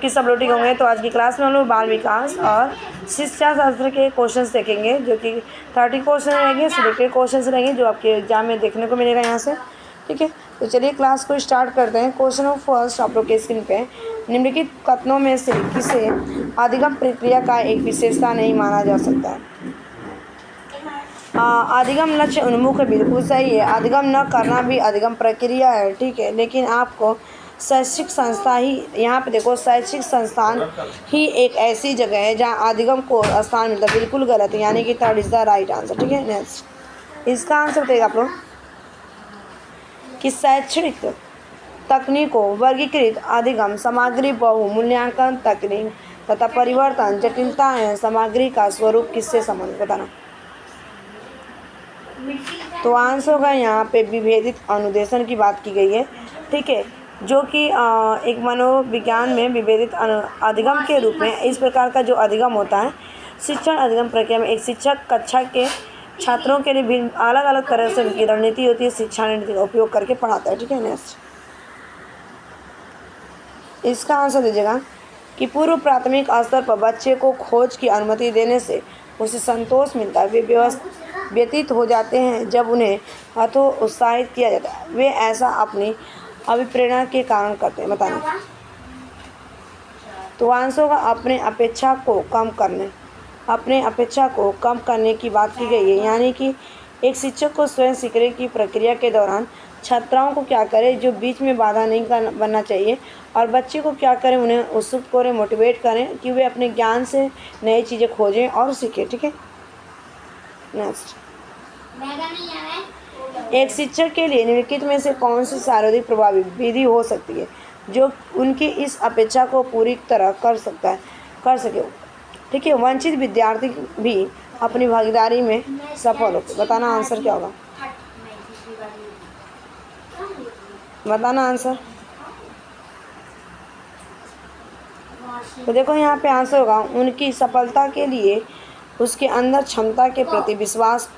कि सब लोग ठीक होंगे। तो आज की क्लास में हम लोग बाल विकास और शिक्षा शास्त्र के क्वेश्चंस देखेंगे, जो कि 30 क्वेश्चन रहेंगे, सिलेक्टेड क्वेश्चंस रहेंगे जो आपके एग्जाम में देखने को मिलेगा यहाँ से। ठीक है, तो चलिए क्लास को स्टार्ट करते हैं। क्वेश्चन ऑफ फर्स्ट आप लोग के स्क्रीन पे, निम्नलिखित कथनों में से किसे अधिगम प्रक्रिया का एक विशेषता नहीं माना जा सकता है? अधिगम लक्ष्य उन्मुख है, बिल्कुल सही है। अधिगम न करना भी अधिगम प्रक्रिया है, ठीक है, लेकिन आपको शैक्षिक संस्था ही, यहाँ पे देखो, शैक्षिक संस्थान ही एक ऐसी जगह है जहाँ अधिगम को स्थान मिलता है। बिल्कुल गलत है, यानी कि third is the right answer. ठीक है, नेक्स्ट इसका आंसर देगा आप लोग कि शैक्षणिक तकनीकों, वर्गीकृत अधिगम, सामग्री बहु मूल्यांकन तकनीक तथा परिवर्तन जटिलताएं, सामग्री का स्वरूप किससे संबंधित, बताना। तो आंसर होगा यहाँ पे विभेदित अनुदेशन की बात की गई है। ठीक है, जो कि एक मनोविज्ञान में विभेदित अधिगम के रूप में इस प्रकार का जो अधिगम होता है, शिक्षण अधिगम प्रक्रिया में एक शिक्षक कक्षा के छात्रों के लिए भिन्न अलग अलग तरह से उनकी रणनीति होती है, शिक्षा रणनीति का उपयोग करके पढ़ाता है। ठीक है, नेक्स्ट इसका आंसर दीजिएगा कि पूर्व प्राथमिक स्तर पर बच्चे को खोज की अनुमति देने से उसे संतोष मिलता है। वे व्यतीत हो जाते हैं जब उन्हें हतोत्साहित किया जाता है। वे ऐसा अपनी अभिप्रेरणा के कारण करते हैं, बताना। तो आंसर होगा अपने अपेक्षा को कम करने की बात की गई है, यानी कि एक शिक्षक को स्वयं सीखने की प्रक्रिया के दौरान छात्राओं को क्या करें, जो बीच में बाधा नहीं बनना चाहिए, और बच्चे को क्या करें, उन्हें उत्सुक करें, मोटिवेट करें कि वे अपने ज्ञान से नई चीज़ें खोजें और सीखें। ठीक है, नेक्स्ट एक शिक्षक के लिए निम्नलिखित में से कौन सी सर्वाधिक प्रभावी विधि हो सकती है जो उनकी इस अपेक्षा को पूरी तरह कर सके। ठीक है, वंचित विद्यार्थी भी अपनी भागीदारी में सफल हो। बताना आंसर क्या होगा, बताना आंसर। तो देखो यहाँ पे आंसर होगा उनकी सफलता के लिए उसके अंदर क्षमता के प्रति विश्वास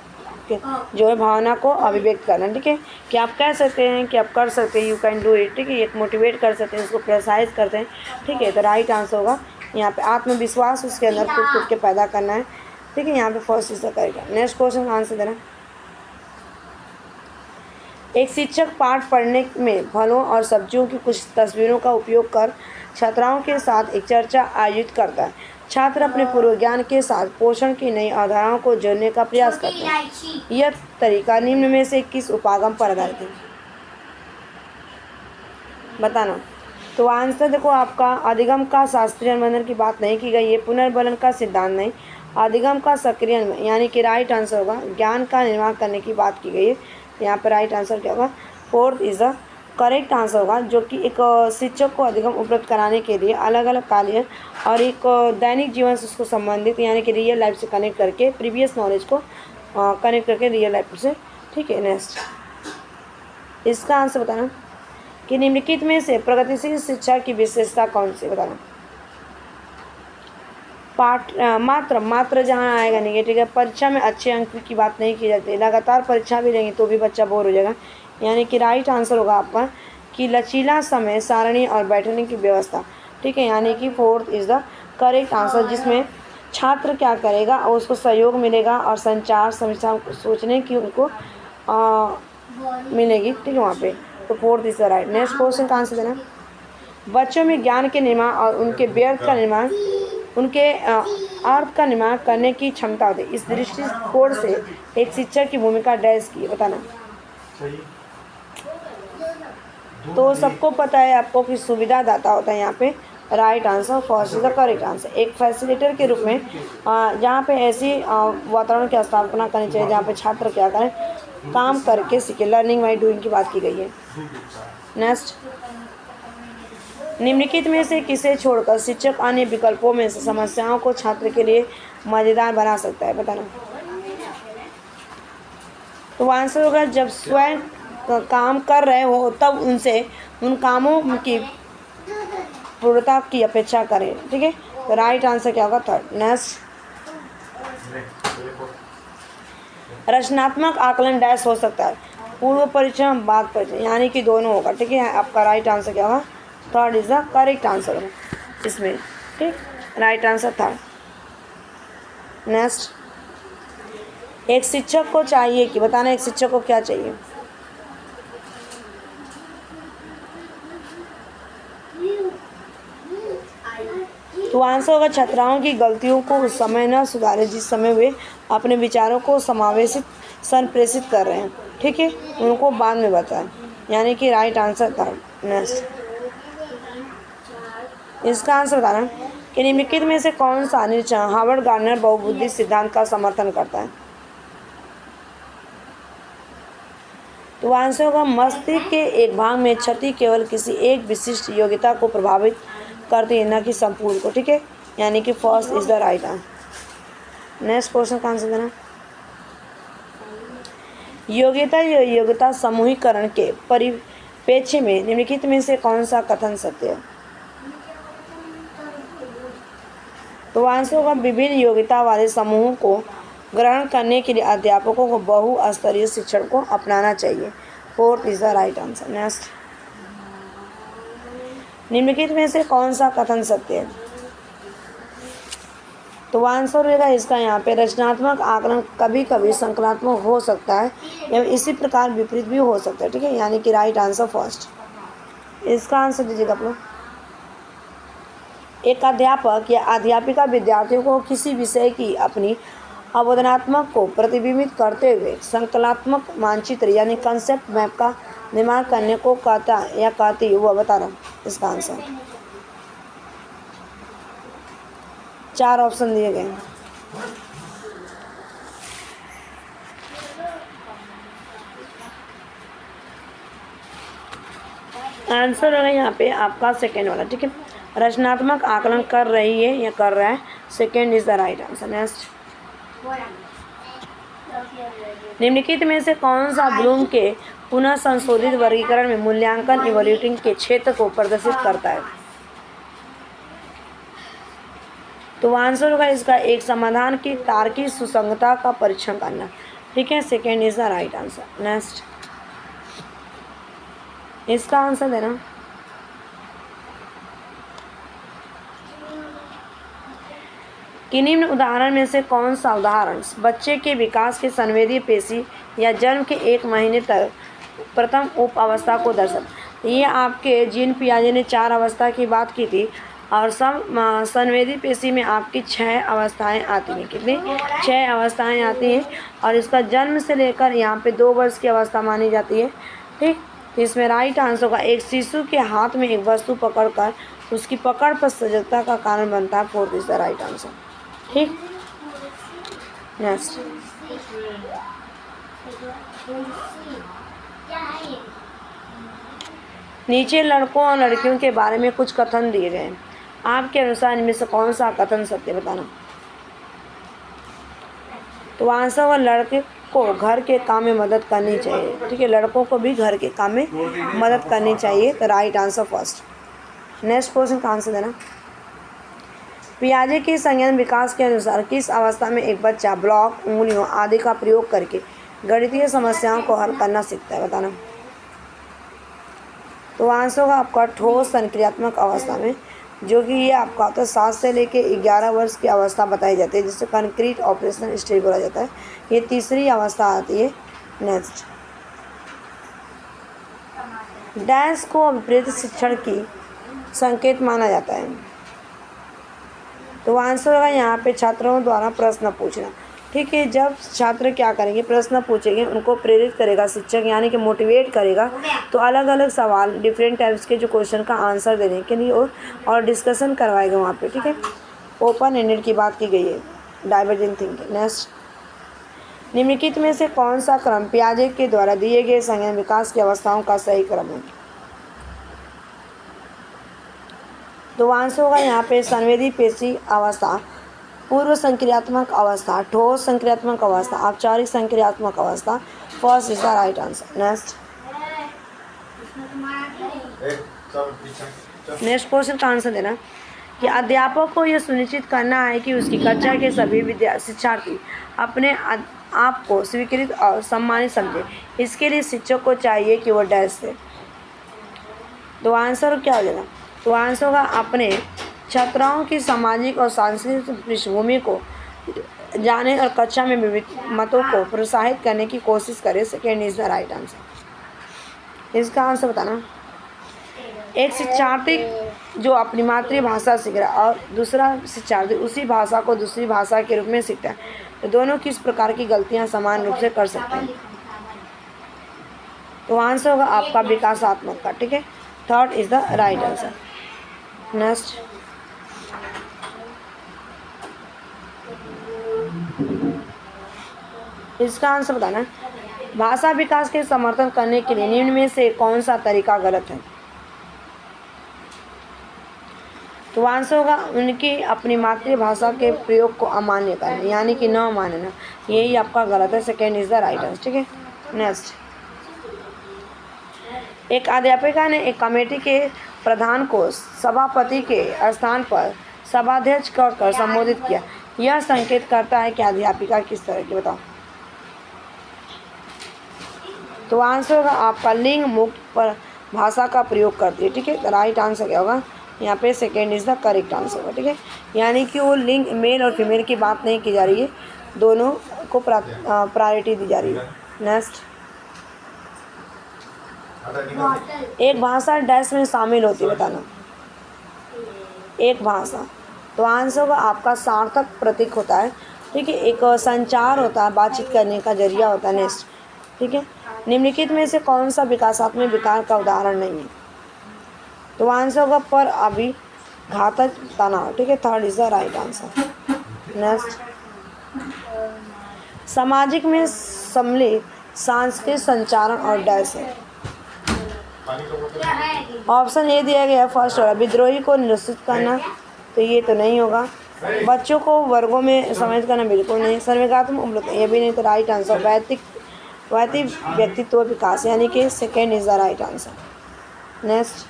जो है भावना को अभिव्यक्त करना। ठीक है, कि आप कह सकते हैं कि आप कर सकते हैं, यू कैन डू इट। ठीक है, एक मोटिवेट कर सकते हैं, उसको प्रोत्साहित करते हैं। ठीक है, तो राइट आंसर होगा यहाँ पे आत्मविश्वास उसके अंदर खुद के पैदा करना है। ठीक है, यहाँ पे फर्स्ट हिस्सा करेगा। नेक्स्ट क्वेश्चन का आंसर देना। एक शिक्षक पाठ पढ़ने में फलों और सब्जियों की कुछ तस्वीरों का उपयोग कर छात्राओं के साथ एक चर्चा आयोजित करता है। छात्र अपने पूर्व ज्ञान के साथ पोषण की नई अवधारणाओं को जोड़ने का प्रयास करते हैं। यह तरीका निम्न में से किस उपागम पर आधारित है, बताना। तो आंसर देखो आपका अधिगम का शास्त्रीय अनुबंधन की बात नहीं की गई है, पुनर्बलन का सिद्धांत नहीं, अधिगम का सक्रिय, यानी कि राइट आंसर होगा ज्ञान का निर्माण करने की बात की गई है। यहाँ पर राइट आंसर क्या होगा, fourth is the correct answer होगा, जो कि एक शिक्षक को अधिगम उपलब्ध कराने के लिए अलग अलग कार्य और एक दैनिक जीवन से उसको संबंधित, यानी कि रियल लाइफ से कनेक्ट करके, प्रीवियस नॉलेज को कनेक्ट करके रियल लाइफ से। ठीक है, नेक्स्ट इसका आंसर बताना कि निम्नलिखित में से प्रगतिशील शिक्षा की विशेषता कौन सी, बताना। मात्र जहाँ आएगा नेगेटिव है। परीक्षा में अच्छे अंक की बात नहीं की जाती, लगातार परीक्षा भी लेंगे तो भी बच्चा बोर हो जाएगा, यानी कि राइट आंसर होगा आपका कि लचीला समय सारणी और बैठने की व्यवस्था। ठीक है, यानी कि fourth is the correct answer, जिसमें छात्र क्या करेगा और उसको सहयोग मिलेगा और संचार समस्या सोचने की उनको मिलेगी। ठीक है, वहाँ पे तो fourth is the right. Next question का आंसर देना। बच्चों में ज्ञान के निर्माण और उनके व्यर्थ का निर्माण, उनके अर्थ का निर्माण करने की क्षमता होती है। इस दृष्टिकोण से एक शिक्षक की भूमिका डैश की, बताना। तो सबको पता है आपको कि सुविधादाता होता है यहाँ पे, right answer first is the correct answer. एक फैसिलिटेटर के रूप में जहाँ पे ऐसी वातावरण की स्थापना करनी चाहिए जहाँ पे छात्र क्या करें, काम करके सीखे, लर्निंग बाय डूइंग की बात की गई है। नेक्स्ट, निम्नलिखित में से किसे छोड़कर शिक्षक अन्य विकल्पों में से समस्याओं को छात्र के लिए मज़ेदार बना सकता है, बताना। तो आंसर होगा जब स्वयं काम कर रहे हो तब उनसे उन कामों की पूर्णता की अपेक्षा करें। ठीक है, तो राइट आंसर क्या होगा, थर्ड। नेक्स्ट, रचनात्मक आकलन डैश हो सकता है, पूर्व परिचय बाद परिचय, यानी कि दोनों होगा। ठीक है, आपका राइट आंसर क्या होगा, third is the correct answer. इसमें, ठीक। Right answer third. नेक्स्ट, एक शिक्षक को चाहिए कि, बताना एक शिक्षक को क्या चाहिए। तो आंसर होगा छात्राओं की गलतियों को उस समय न सुधारे जिस समय वे अपने विचारों को समावेशित संप्रेषित कर रहे हैं, ठीक है, उनको बाद में बताएं, यानी कि राइट आंसर थर्ड। नेक्स्ट, इसका आंसर बताना कि निम्नलिखित में से कौन सा निरीक्षण हार्वर्ड गार्डनर बहुबुद्धि सिद्धांत का समर्थन करता है। तो आंसर होगा मस्तिष्क के एक भाग में क्षति केवल किसी एक विशिष्ट योग्यता को प्रभावित करती है, न कि संपूर्ण को, ठीक है, यानी कि first is the right answer. Next question का आंसर देना। योग्यता या योग्यता समूहीकरण के परिप्रेक्ष्य में निम्नलिखित में से कौन सा कथन सत्य है। तो आंसर होगा विभिन्न योग्यता वाले समूहों को ग्रहण करने के लिए अध्यापकों को बहुस्तरीय शिक्षण को अपनाना चाहिए। Fourth is the right answer. Next, निम्नलिखित में से कौन सा कथन सत्य है। तो आंसर होगा इसका यहाँ पे रचनात्मक आकलन कभी कभी संकल्पात्मक हो सकता है एवं इसी प्रकार विपरीत भी हो सकता है, ठीक है, यानी कि राइट आंसर फर्स्ट। इसका आंसर दीजिएगा आप लोग। एक अध्यापक या अध्यापिका विद्यार्थियों को किसी विषय की अपनी अवधारणात्मक को प्रतिबिंबित करते हुए संकल्पात्मक मानचित्र यानी कंसेप्ट मैप का निर्माण करने को कहता या कहती, वो बता रहा हूँ। इसका आंसर 4 ऑप्शन दिए गए हैं। आंसर होगा यहाँ पे आपका सेकेंड वाला, ठीक है, रचनात्मक आकलन कर रही है या कर रहा है, second is the right answer. Next, निम्नलिखित में से कौन सा ब्लूम के पुनः संशोधित वर्गीकरण में मूल्यांकन इवैल्यूएटिंग के क्षेत्र को प्रदर्शित करता है। तो आंसर होगा इसका एक समाधान की तार्किक सुसंगतता का परीक्षण करना, ठीक है, second is the right answer. Next, इसका आंसर देना। कि निम्न उदाहरण में से कौन सा उदाहरण बच्चे के विकास के संवेदी पेशी या जन्म के 1 महीने तक प्रथम उप अवस्था को दर्शाता। ये आपके जीन पियाजे ने 4 अवस्था की बात की थी और संवेदी पेशी में आपकी 6 अवस्थाएं आती हैं। कितनी? 6 अवस्थाएं आती हैं और इसका जन्म से लेकर यहाँ पे 2 वर्ष की अवस्था मानी जाती है, ठीक। तो इसमें राइट आंसर होगा एक शिशु के हाथ में एक वस्तु पकड़कर उसकी पकड़ पर सजगता का कारण बनता है। Fourth is the right answer, ठीक। नेक्स्ट, नीचे लड़कों और लड़कियों के बारे में कुछ कथन दिए गए हैं, आपके अनुसार इनमें से कौन सा कथन सत्य बताना। तो आंसर होगा लड़के को घर के काम में मदद करनी चाहिए, ठीक है, लड़कों को भी घर के काम में मदद करनी चाहिए। तो right answer first. Next question का आंसर देना। पियाजे के संज्ञान विकास के अनुसार किस अवस्था में एक बच्चा ब्लॉक, उंगलियों आदि का प्रयोग करके गणितीय समस्याओं को हल करना सीखता है, बताना। तो आंसर होगा आपका ठोस संक्रियात्मक अवस्था में, जो कि ये आपका होता है 7 से लेके 11 वर्ष की अवस्था बताई जाती है, जिसे कंक्रीट ऑपरेशनल स्टेज बोला जाता है। ये तीसरी अवस्था आती है। नेक्स्ट, डैश को विपरीत शिक्षण की संकेत माना जाता है। तो आंसर होगा यहाँ पे छात्रों द्वारा प्रश्न पूछना, ठीक है। जब छात्र क्या करेंगे, प्रश्न पूछेंगे, उनको प्रेरित करेगा शिक्षक, यानी कि मोटिवेट करेगा, तो अलग अलग सवाल डिफरेंट टाइप्स के जो क्वेश्चन का आंसर देने के लिए और डिस्कशन करवाएगा वहाँ पे, ठीक है। ओपन एंडेड की बात की गई है, डाइवर्जेंट थिंकिंग। नेक्स्ट, निम्नलिखित में से कौन सा क्रम पियाजे के द्वारा दिए गए संज्ञान विकास की अवस्थाओं का सही क्रम है। तो आंसर होगा यहाँ पे संवेदी पेशी अवस्था, पूर्व संक्रियात्मक अवस्था, ठोस संक्रियात्मक अवस्था, औपचारिक संक्रियात्मक अवस्था। First is the right answer. Next question का आंसर देना कि अध्यापक को यह सुनिश्चित करना है कि उसकी कक्षा के सभी शिक्षार्थी अपने आप को स्वीकृत और सम्मानित समझे। इसके लिए शिक्षक को चाहिए कि वो डैश से। तो आंसर क्या हो जाएगा। तो आंसर होगा अपने छात्राओं की सामाजिक और सांस्कृतिक पृष्ठभूमि को जाने और कक्षा में विविध मतों को प्रोत्साहित करने की कोशिश करें। Second is the right answer. इसका आंसर बताना। एक शिक्षार्थी जो अपनी मातृभाषा सीख रहा है और दूसरा शिक्षार्थी उसी भाषा को दूसरी भाषा के रूप में सीखता है, तो दोनों किस प्रकार की गलतियां समान रूप से कर सकते हैं? तो आंसर होगा आपका विकासात्मक का। ठीक है, third is the right answer. Next, इसका आंसर बताना। भाषा विकास के समर्थन करने के लिए निम्न में से कौन सा तरीका गलत है? तो आंसर होगा उनकी अपनी मातृभाषा के प्रयोग को अमान्य करना, यानी कि न मानना, यही आपका गलत है। Second is the right answer. ठीक है, नेक्स्ट, एक अध्यापिका ने एक कमेटी के प्रधान को सभापति के स्थान पर सभाध्यक्ष कहकर संबोधित किया। यह संकेत करता है कि अध्यापिका किस तरह की? बताओ। तो आंसर होगा आपका लिंग मुक्त पर भाषा का प्रयोग करती है। ठीक है, राइट आंसर क्या होगा यहाँ पे? Second is the correct answer होगा। ठीक है, यानी कि वो लिंग मेल और फीमेल की बात नहीं की जा रही है, दोनों को प्रायोरिटी दी जा रही है। नेक्स्ट, एक भाषा डैश में शामिल होती है, बताना। एक भाषा, तो आंसर होगा आपका सार्थक प्रतीक होता है। ठीक है, एक संचार होता है, बातचीत करने का जरिया होता है। नेक्स्ट, ठीक है, निम्नलिखित में से कौन सा विकासात्मक विकार का उदाहरण नहीं है? तो आंसर होगा पर अभिघातक तनाव। ठीक है, third is the right answer. Next, सामाजिक में सम्मिलित सांस्कृतिक संचारण और डैश है। ऑप्शन ए दिया गया है फर्स्ट वाला, विद्रोही को निरुत्सित करना, तो ये तो नहीं होगा। बच्चों को वर्गों में समाहित करना, बिल्कुल नहीं। सर्वगात्मक उपलब्ध, ये भी नहीं। तो राइट आंसर वैयक्तिक व्यक्तित्व विकास, यानी कि second is the right answer. Next,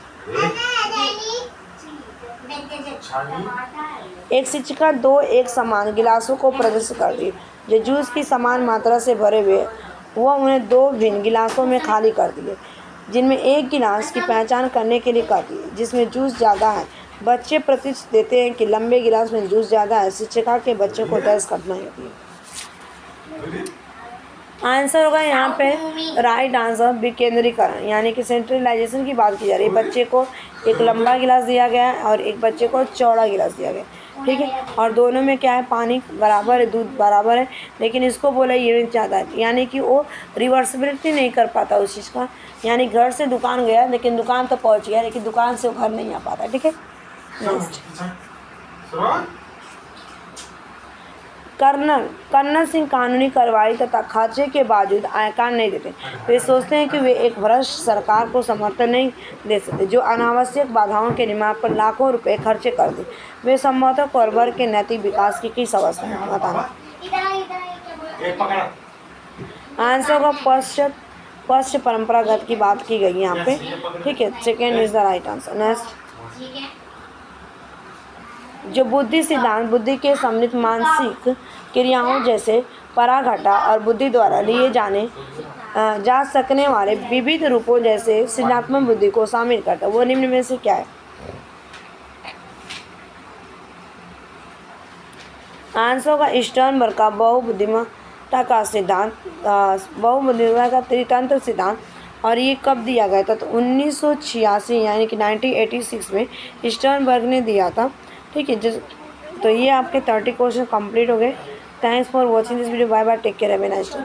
एक शिक्षिका दो एक समान गिलासों को प्रदर्शित करती है जो जूस की समान मात्रा से भरे हुए। वह उन्हें दो भिन्न गिलासों में खाली करती है, जिनमें एक गिलास की पहचान करने के लिए कहती है जिसमें जूस ज़्यादा है। बच्चे प्रतिशत देते हैं कि लंबे गिलास में जूस ज़्यादा है। शिक्षिका के बच्चों को डैश करना होती है। आंसर होगा यहाँ पे राइट आंसर विकेंद्रीकरण, यानी कि सेंट्रलाइजेशन की बात की जा रही है। बच्चे को एक लंबा गिलास दिया गया है और एक बच्चे को चौड़ा गिलास दिया गया है। ठीक है, और दोनों में क्या है? पानी बराबर है, दूध बराबर है, लेकिन इसको बोला ये नहीं चाहता है, यानी कि वो रिवर्सिबिलिटी नहीं कर पाता उस चीज़ का। यानी घर से दुकान गया, लेकिन दुकान तो पहुँच गया, लेकिन दुकान से वो घर नहीं आ पाता। ठीक है, नेक्स्ट, कर्नल सिंह कानूनी कार्रवाई तथा खर्चे के बावजूद आयकर नहीं देते। वे सोचते हैं कि वे एक भ्रष्ट सरकार को समर्थन नहीं दे सकते जो अनावश्यक बाधाओं के निर्माण पर लाखों रुपए खर्चे कर दे। वे संभवतः कोरबर के नैतिक विकास की किस अवस्था में? बताना। आंसर होगा पश्च परंपरागत की बात की गई यहाँ पे। ठीक है, second is the right answer. Next, जो बुद्धि सिद्धांत बुद्धि के सम्मिलित मानसिक क्रियाओं जैसे पराघटा और बुद्धि द्वारा लिए जा सकने वाले विविध रूपों जैसे सृजनात्मक बुद्धि को शामिल करता है, वो निम्न में से क्या है? आंसर होगा स्टर्नबर्ग का बहुबुद्धिमत्ता का सिद्धांत, बहुबुद्धिमत्ता का त्रितंत्र सिद्धांत। और ये कब दिया गया था? तो 1986 यानी कि 1986 में स्टर्नबर्ग ने दिया था। ठीक है, तो ये आपके 30 क्वेश्चन कंप्लीट हो गए। Thanks for watching this video. Bye bye, take care, have a nice day.